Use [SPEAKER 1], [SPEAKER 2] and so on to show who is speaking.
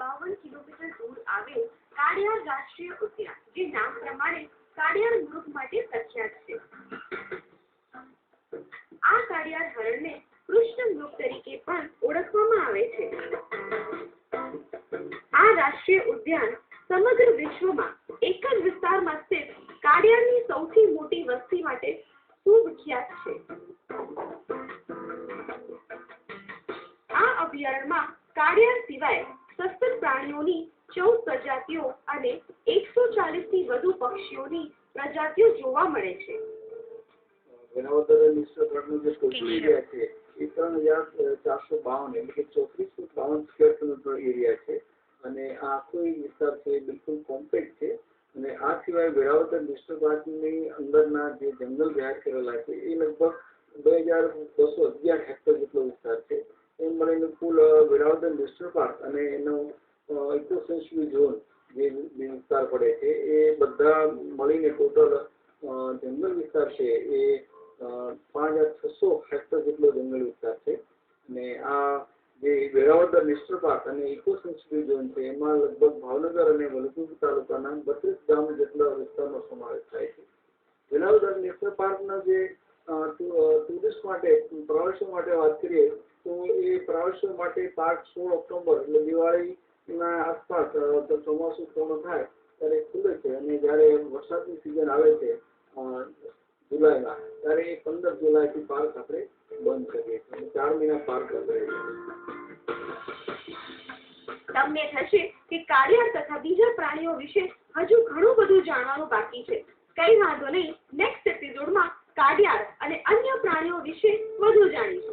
[SPEAKER 1] 52 kilometre દૂર આવેલ કાળિયાર રાષ્ટ્રીય ઉદ્યાન, જે નામ પ્રમાણે કાળિયાર મૃગ માટે પ્રખ્યાત છે. આ કાળિયાર હરણને કૃષ્ણ મૃગ તરીકે પણ ઓળખવામાં આવે છે. આ રાષ્ટ્રીય ઉદ્યાન સમગ્ર વિશ્વમાં એક જ વિસ્તારમાં સ્થિત કાળિયારની સૌથી મોટી વસ્તી માટે સુવિખ્યાત છે. આ અભયારણ્યમાં કાળિયાર સિવાય સસ્તન પ્રાણીઓની 14 પ્રજાતિઓ અને 140 થી વધુ પક્ષીઓની પ્રજાતિઓ જોવા મળે છે.
[SPEAKER 2] વેરાવદર નેશનલ પાર્કનો જે ટોટલ એરિયા છે એ 3452 એટલે કે 3452 સ્ક્વેર કિલોમીટર એરિયા છે અને આ આખો વિસ્તાર છે બિલકુલ કોમ્પેક્ટ છે. અને આ સિવાય વેરાવદર નેશનલ પાર્કની અંદરના જે જંગલ જાહેર કરેલા છે એ લગભગ 2211 હેક્ટર જેટલો વિસ્તાર છે. એમ મળીને કુલ વેરાવદર નેશનલ પાર્ક અને એનો ઇકો સેન્સિટિવ ઝોન જે વિસ્તાર પડે છે એ બધા મળીને ટોટલ જંગલ વિસ્તાર છે એ 5600 હેક્ટર જેટલો જંગલ વિસ્તાર છે. અને આ જે વેરાવદર નેશનલ પાર્ક અને ઇકો સેન્સિટિવ ઝોન છે એમાં લગભગ ભાવનગર અને વલભીપુર તાલુકાના 32 ગામ જેટલા વિસ્તારનો સમાવેશ થાય છે. વેરાવદર નેશનલ પાર્કના જે ટુરિસ્ટ માટે પ્રવાસીઓ માટે વાત કરીએ તો એ પ્રવાસીઓ માટે પાર્ક 16 ઓક્ટોબર એટલે દિવાળીના આસપાસ ચોમાસું પૂર્ણ થાય ત્યારે ખુલે છે અને જ્યારે વરસાદની સિઝન આવે છે જુલાઈમાં ત્યારે 15 જુલાઈથી પાર્ક આપણે બંધ કરીએ છીએ. 4 મહિના પાર્ક બંધ રહે છે.
[SPEAKER 1] તમને થશે કે કાળિયાર તથા બીજા પ્રાણીઓ વિશે હજુ ઘણું બધું જાણવાનું બાકી છે. કઈ વાંધો નહીં, નેક્સ્ટ એપિસોડમાં કાળિયાર અને અન્ય પ્રાણીઓ વિશે વધુ જાણીશું.